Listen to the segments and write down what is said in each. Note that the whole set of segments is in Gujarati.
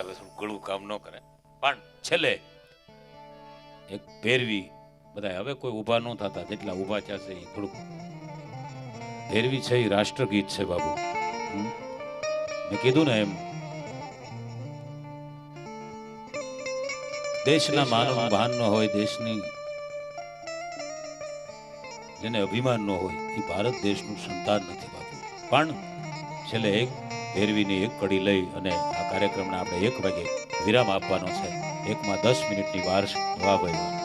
ચાલે છે, ગળું કામ ન કરે. પણ છેલ્લે એક ભેરવી, બધા હવે કોઈ ઊભા ન થતા, જેટલા ઊભા થયા છે એ થોડુંક ભેરવી છે, એ રાષ્ટ્રગીત છે બાબુ. મેં કીધું ને એમ, દેશના માનવનું ભાન ન હોય, દેશની જેને અભિમાન ન હોય, એ ભારત દેશનું સંતાન નથી બાબુ. પણ છેલ્લે એક ભેરવીની એક કડી લઈ અને આ કાર્યક્રમને આપણે 1 વાગે વિરામ આપવાનો છે. 1 માં 10 મિનિટની વાર છે. વાહ ભાઈ વાહ.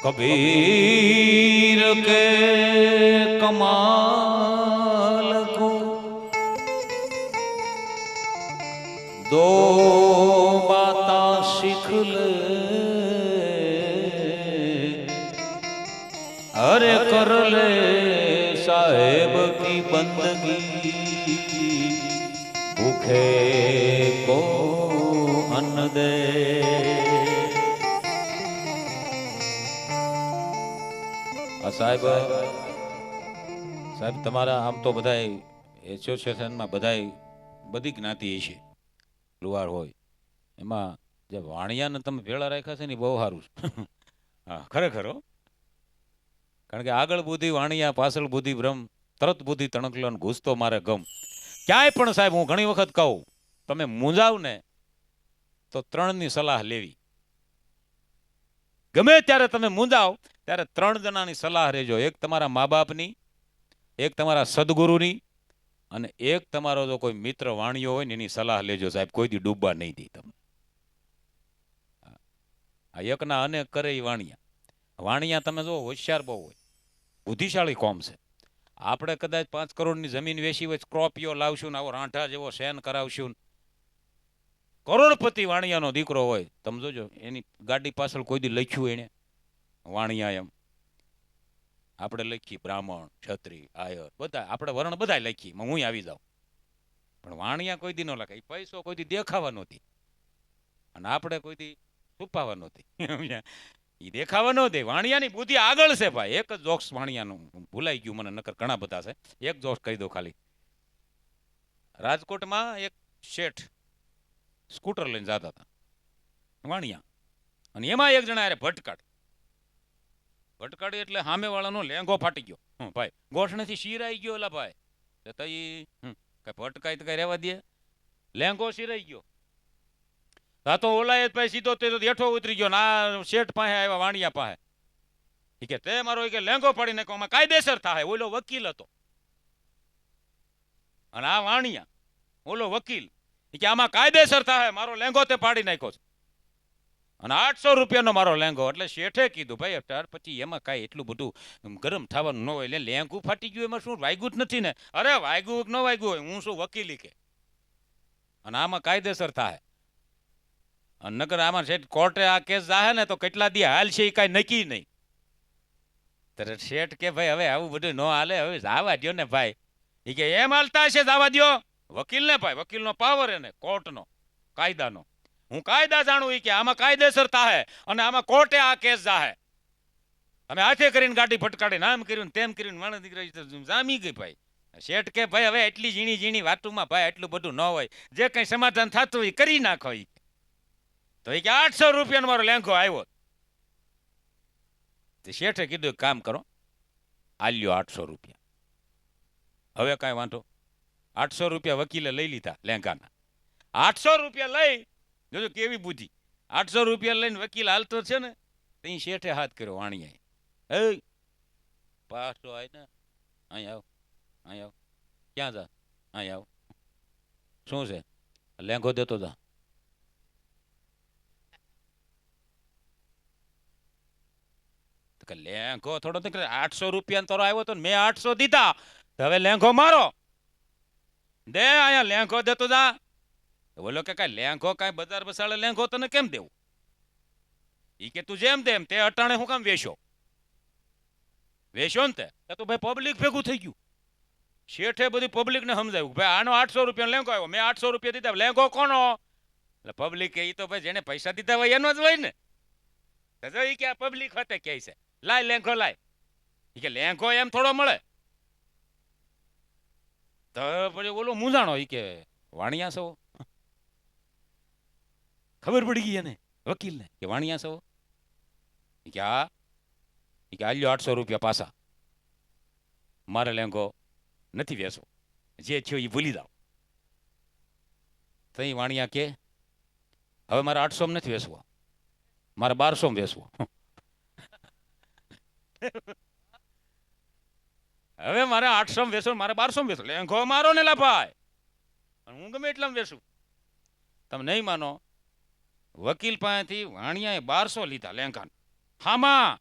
कबीर के कमाल को दो बाता सीख ले, अरे कर ले साहेब की बंदगी, भूखे को अन्न दे. સાહેબ સાહેબ તમારા આમ તો બધાય એસોસિએશનમાં બધાય બધી જ્ઞાતિ છે, લુહાર હોય, એમાં જે વાણિયાને તમે ભેળા રાખ્યા છે ને બહુ સારું છે. હા ખરેખર, કારણ કે આગળ બુદ્ધિ વાણિયા, પાછળ બુદ્ધિ બ્રહ્મ, તરત બુદ્ધિ તણકલો ઘૂસતો મારે ગમ. ક્યાંય પણ સાહેબ હું ઘણી વખત કહું, તમે મૂંઝાવ ને તો 3ની સલાહ લેવી. ગમે ત્યારે તમે મૂંઝાવ ત્યારે 3 જણાની સલાહ લેજો. એક તમારા મા બાપની, એક તમારા સદગુરુની, અને એક તમારો જો કોઈ મિત્ર વાણિયો હોય ને એની સલાહ લેજો સાહેબ. કોઈ દી ડૂબવા નહીં દે તમે. આ એકના અનેક કરે એ વાણિયા. વાણિયા તમે જો હોશિયાર બહુ હોય, બુદ્ધિશાળી કોમ છે. આપણે કદાચ 5 કરોડની જમીન વેચી હોય, સ્કોર્પિયો લાવશું ને આવો રાંઠા જેવો શેન કરાવશું, કરોડપતિ વાણિયાનો દીકરો હોય, તમે જોજો એની ગાડી પાછળ કોઈ દી લખ્યું એને વાણિયા એમ. આપણે લખી બ્રાહ્મણ, ક્ષત્રિય, આયર, બધા આપણે વર્ણ બધા લખી, હું આવી જાઉં. પણ વાણિયા કોઈ દી ન લખાય. પૈસો કોઈ દી દેખાવા નહોતી, અને આપણે કોઈ દી છુપાવા નહોતી. એ દેખાવા ન દે. વાણિયાની બુદ્ધિ આગળ છે ભાઈ. એક જ જોક્સ વાણિયાનું ભૂલાઈ ગયું મને, નકર ઘણા બધા છે. એક જોક્સ કહી દો ખાલી. રાજકોટમાં એક શેઠ સ્કૂટર લઈને જતા હતા વાણિયા, અને એમાં એક જણા અરે ભટકાડી એટલે સામે વાળાનો લેંગો ફાટી ગયો. ભાઈ ગોઠણેથી શીરાઈ ગયો. એલા ભાઈ કઈ ભટકાઈ તો કઈ રહેવા દે, લેંગો શીરાઈ ગયો. આ તો ઓલાએ ભાઈ સીધો તે હેઠો ઉતરી ગયો. ના શેઠ પાસે આવ્યા વાણિયા પાસે. એ કે તે મારો કે લેંગો ફાડી નાખો, આમાં કાયદેસર થાય. ઓલો વકીલ હતો અને આ વાણિયા, ઓલો વકીલ. કે આમાં કાયદેસર થાય, મારો લેંગો તે ફાડી નાખ્યો છે અને 800 રૂપિયાનો મારો લેંગો. એટલે શેઠે કીધું ભાઈ ત્યાર પછી એમાં કાંઈ એટલું બધું ગરમ થવાનું ન હોય. એટલે લેંગું ફાટી ગયું એમાં શું, વાગ્યું જ નથી ને? અરે વાગ્યું ન વાગ્યું હોય, હું શું વકીલી કે, અને આમાં કાયદેસર થાય. અને નકર આમાં શેઠ કોર્ટે આ કેસ જાહે ને તો કેટલા દી હાલ છે એ કાંઈ નક્કી નહીં. ત્યારે શેઠ કે ભાઈ હવે આવું બધું ન હાલે, હવે જવા દો ને ભાઈ. એ કે એમ હાલતા હશે, જવા દો વકીલને. ભાઈ વકીલનો પાવર એને, કોર્ટનો, કાયદાનો. હું કાયદા જાણું કે આમાં કાયદેસર થાય અને આમાં કોર્ટે આ કેસ જાહે. અમે હાથે કરીને ગાડી ફટકાડીને આમ કર્યું તેમ કર્યું, માણસ દીકરા જામી ગઈ ભાઈ. શેઠ કે ભાઈ હવે એટલી ઝીણી ઝીણી વાતોમાં ભાઈ એટલું બધું ન હોય, જે કંઈ સમાધાન થતું હોય કરી નાખો. તો એ કે 800 રૂપિયાનો મારો લેંઘો આવ્યો. શેઠે કીધું એક કામ કરો, આલ્યો 800 રૂપિયા. હવે કાંઈ વાંધો. 800 રૂપિયા વકીલે લઈ લીધા લેંઘાના. 800 રૂપિયા લઈ, જોજો કેવી બુદ્ધિ. 800 રૂપિયા લઈને વકીલ હાલતો છે ને, તો એ શેઠે હાથ કર્યો વાણિયાએ. એ પાછો આય ને, અહીં આવ, અહીં આવ. ક્યાં જા? અહીં આવ. શું છે? લેંઘો દેતો જા. કે લેંઘો થોડો 800 રૂપિયા તારો આવ્યો તો ને મેં 800 દીધા, તો હવે લેંઘો મારો દે, અહીંયા લેંઘો દેતો જા. બોલો કે કાંઈ લેંઘો કાંઈ બજાર બસાડે લેંઘો તને કેમ દેવું? ઈ કે તું જેમ તેમ તે અટાણે હું કામ વેચ્યો ને તે તો ભાઈ પબ્લિક ભેગું થઈ ગયું. શેઠે બધી પબ્લિકને સમજાવ્યું ભાઈ આનો 800 રૂપિયા લેંઘો આવ્યો, મેં 800 રૂપિયા દીધા, લેંઘો કોનો? એટલે પબ્લિક એ તો ભાઈ જેને પૈસા દીધા હોય એનો જ હોય ને. તો જો ઈ કે આ પબ્લિક હોતે કહે છે લાય લેંઘો લાય. ઈ કે લેંઘો એમ થોડો મળે. તો પછી ઓલો મૂંઝાણો, ઈ કે વાણિયા છો? ખબર પડી ગઈ એને વકીલને કે વાણિયા છો? ઈ કે હા. ઈ કે આલ્યો 800 રૂપિયા પાછા, મારે લેંઘો નથી વેચવો, જે થયો એ ભૂલી જાઓ. તઈ વાણિયા કે હવે મારે 800 નથી વેચવો, મારે 1200 વેચવો. હવે મારે 800 વેચો, મારે 1200 વેચો. લેંઘો મારો ને લા ભાઈ, હું ગમે એટલા વેચું. તમે નહીં માનો, વકીલ પાસેથી વાણિયાએ 1200 લીધા લેંઘા. હામાં